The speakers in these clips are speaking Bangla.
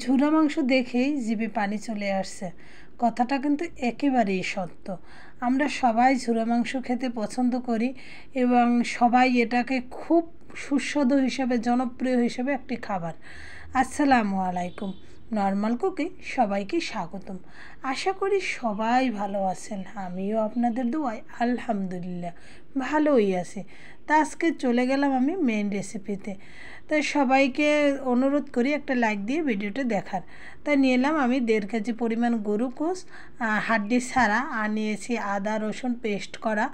ঝুরা মাংস দেখেই জিভে পানি চলে আসছে। কথাটা কিন্তু একেবারেই সত্য। আমরা সবাই ঝুরা মাংস খেতে পছন্দ করি এবং সবাই এটাকে খুব সুস্বাদু হিসেবে, জনপ্রিয় হিসেবে একটি খাবার। আসসালামু আলাইকুম। নর্মাল কুকে সবাইকে স্বাগতম। আশা করি সবাই ভালো আছেন। আমিও আপনাদের দোয়ায় আলহামদুলিল্লাহ ভালোই আছি। তা আজকে চলে গেলাম আমি মেন রেসিপিতে। তাই সবাইকে অনুরোধ করি একটা লাইক দিয়ে ভিডিওটা দেখার। তাই নিয়ে এলাম আমি 1.5 কেজি পরিমাণ গরু গোশ, হাড্ডি ছাড়া, আর নিয়েছি আদা রসুন পেস্ট করা,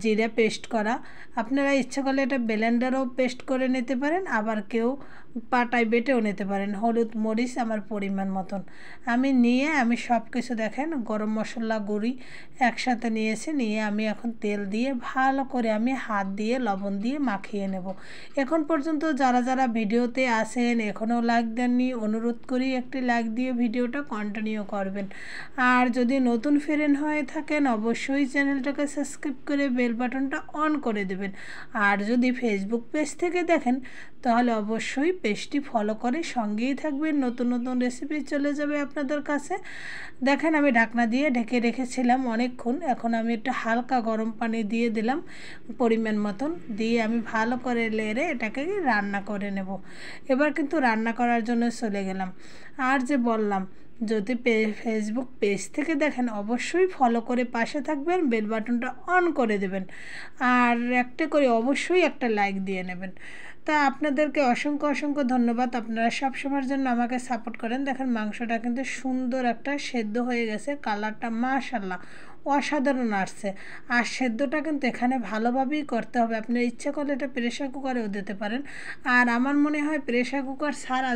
জিরা পেস্ট করা। আপনারা ইচ্ছা করলে এটা ব্লেন্ডারও পেস্ট করে নিতে পারেন, আবার কেউ পাটায় বেটেও নিতে পারেন। হলুদ মরিচ আমার পরিমাণ মতন আমি নিয়ে সব কিছু দেখেন গরম মশলা গুঁড়ি একসাথে নিয়ে আমি এখন তেল দিয়ে ভালো করে আমি হাত দিয়ে লবণ দিয়ে মাখিয়ে নেব। এখন পর্যন্ত যারা ভিডিওতে আসেন এখনও লাইক দেননি, অনুরোধ করি একটি লাইক দিয়ে ভিডিওটা কন্টিনিউ করবেন। আর যদি নতুন ফ্রেন্ড হয়ে থাকেন অবশ্যই চ্যানেলটাকে সাবস্ক্রাইব করে বেল বাটনটা অন করে দেবেন। আর যদি ফেসবুক পেজ থেকে দেখেন তাহলে অবশ্যই পেজটি ফলো করে সঙ্গেই থাকবেন, নতুন নতুন রেসিপি চলে যাবে আপনাদের কাছে। দেখেন আমি ঢাকনা দিয়ে ঢেকে রেখেছিলাম অনেকক্ষণ। এখন আমি একটু হালকা গরম পানি দিয়ে দিলাম পরিমাণ মতন, দিয়ে আমি ভালো করে লেড়ে এটাকে রান্না করে নেব। এবার কিন্তু রান্না করার জন্য চলে গেলাম। আর যে বললাম, যদি ফেসবুক পেজ থেকে দেখেন অবশ্যই ফলো করে পাশে থাকবেন, বেল বাটনটা অন করে দেবেন, আর একটা করে অবশ্যই একটা লাইক দিয়ে নেবেন। তা আপনাদেরকে অসংখ্য ধন্যবাদ, আপনারা সব সময়ের জন্য আমাকে সাপোর্ট করেন। দেখেন মাংসটা কিন্তু সুন্দর একটা সেদ্ধ হয়ে গেছে, কালারটা মাশাআল্লাহ অসাধারণ আসছে। আর সেদ্ধটা কিন্তু এখানে ভালোভাবেই করতে হবে। আপনার ইচ্ছে করলে এটা প্রেশার কুকারেও দিতে পারেন। আর আমার মনে হয় প্রেশার কুকার ছাড়া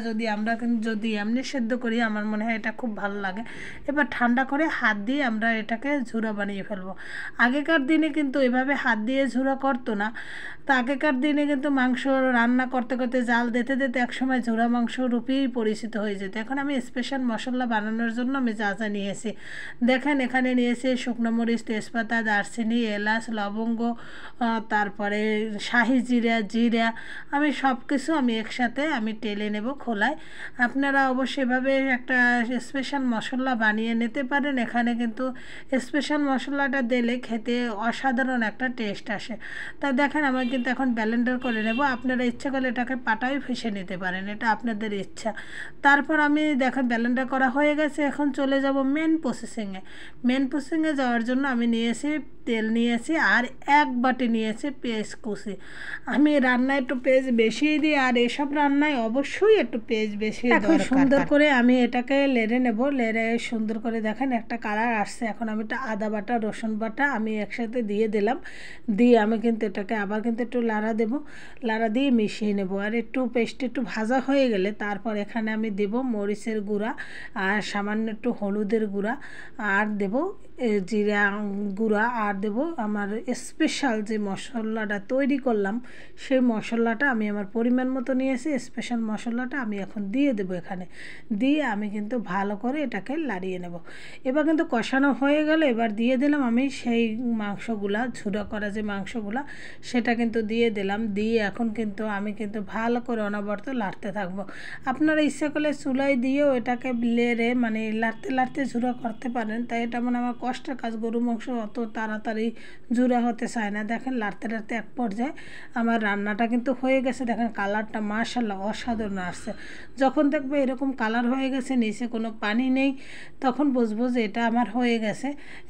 যদি এমনি সেদ্ধ করি আমার মনে হয় এটা খুব ভালো লাগে। এবার ঠান্ডা করে হাত দিয়ে আমরা এটাকে ঝুরা বানিয়ে ফেলবো। আগেকার দিনে কিন্তু এভাবে হাত দিয়ে ঝুরা করতো না। তো আগেকার দিনে কিন্তু মাংস রান্না করতে করতে জাল দিতে একসময় ঝুরা মাংস রূপেই পরিচিত হয়ে যেত। এখন আমি স্পেশাল মশলা বানানোর জন্য আমি যা নিয়েছি দেখেন, এখানে নিয়েছি শুকনো মরিচ, তেজপাতা, দারচিনি, এলাচ, লবঙ্গ, তারপরে শাহি জিরা আমি সব কিছু একসাথে টেলে নেব খোলায়। আপনারা অবশ্যই এভাবে একটা স্পেশাল মশলা বানিয়ে নিতে পারেন। এখানে কিন্তু স্পেশাল মশলাটা দিলে খেতে অসাধারণ একটা টেস্ট আসে। তা দেখেন আমি কিন্তু এখন ব্লেন্ডার করে নেব। আপনারা ইচ্ছা করলে এটাকে পাটায় ফেসে নিতে পারেন, এটা আপনাদের ইচ্ছা। তারপর আমি দেখেন ব্লেন্ডার করা হয়ে গেছে। এখন চলে যাব মেন প্রসেসিংয়ে যাওয়ার জন্য আমি নিয়েছি তেল নিয়েছি আর 1 বাটি নিয়েছি পেঁয়াজ কুচি। আমি রান্নায় একটু পেঁয়াজ বেশি দিই, আর এসব রান্নায় অবশ্যই একটু পেঁয়াজ বেশি দরকার। সুন্দর করে আমি এটাকে লেড়ে নেব। লেড়ে সুন্দর করে দেখেন একটা কালার আসছে। এখন আমি একটা আদা বাটা রসুন বাটা আমি একসাথে দিয়ে দিলাম। দিয়ে আমি কিন্তু এটাকে আবার কিন্তু একটু লাড়া দিয়ে মিশিয়ে নেব। আর একটু পেস্ট একটু ভাজা হয়ে গেলে তারপর এখানে আমি দেব মরিচের গুঁড়া আর সামান্য একটু হলুদের গুঁড়া, আর দেব জিরা গুঁড়া, আর দেব আমার স্পেশাল যে মশলাটা তৈরি করলাম সেই মশলাটা আমি আমার পরিমাণ মতো নিয়েছি। স্পেশাল মশলাটা আমি এখন দিয়ে দেব। এখানে দিয়ে আমি কিন্তু ভালো করে এটাকে লাড়িয়ে নেব। এবার কিন্তু কষানো হয়ে গেল। এবার দিয়ে দিলাম আমি সেই মাংসগুলা, ঝুরা করা যে মাংসগুলা সেটা কিন্তু দিয়ে দিলাম। দিয়ে এখন কিন্তু আমি ভালো করে অনবরত লাড়তে থাকবো। আপনারা ইচ্ছা করলে চুলায় দিয়েও এটাকে লেড়ে লাড়তে ঝুরা করতে পারেন। তাই এটা আমার কষ্টের কাজ। গরু মাংস অত তাড়াতাড়ি ঝুরা হতে চায় না। দেখেন লাড়তে এক পর্যায়ে আমার রান্নাটা কিন্তু হয়ে গেছে। দেখেন কালারটা মাশাআল্লাহ অসাধারণ আসছে। যখন দেখবে এরকম কালার হয়ে গেছে, নিচে কোনো পানি নেই, তখন বুঝবো যে এটা আমার হয়ে গেছে।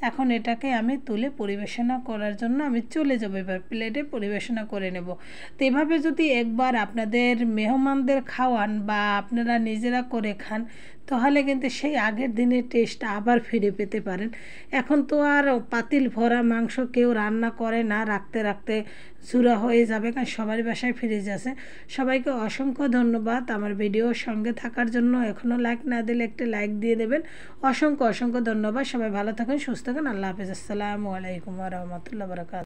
এখন এটাকে আমি তুলে পরিবেশনা করার জন্য আমি চলে যাবো। এবার প্লেটে পরিবেশনা করে নেব। তো এভাবে যদি একবার আপনাদের মেহমানদের খাওয়ান বা আপনারা নিজেরা করে খান তাহলে কিন্তু সেই আগের দিনের টেস্ট আবার ফিরে পেতে পারেন। এখন তো আর পাতিল ভরা মাংস কেউ রান্না করে না, রাখতে চূড়া হয়ে যাবে, কারণ সবারই বাসায় ফ্রিজ আছে। সবাইকে অসংখ্য ধন্যবাদ আমার ভিডিওর সঙ্গে থাকার জন্য। এখনও লাইক না দিলে একটা লাইক দিয়ে দেবেন। অসংখ্য ধন্যবাদ। সবাই ভালো থাকেন, সুস্থ থাকেন। আল্লাহ হাফেজ। আসসালামু আলাইকুম ওয়া রাহমাতুল্লাহি ওয়া বারাকাতুহু।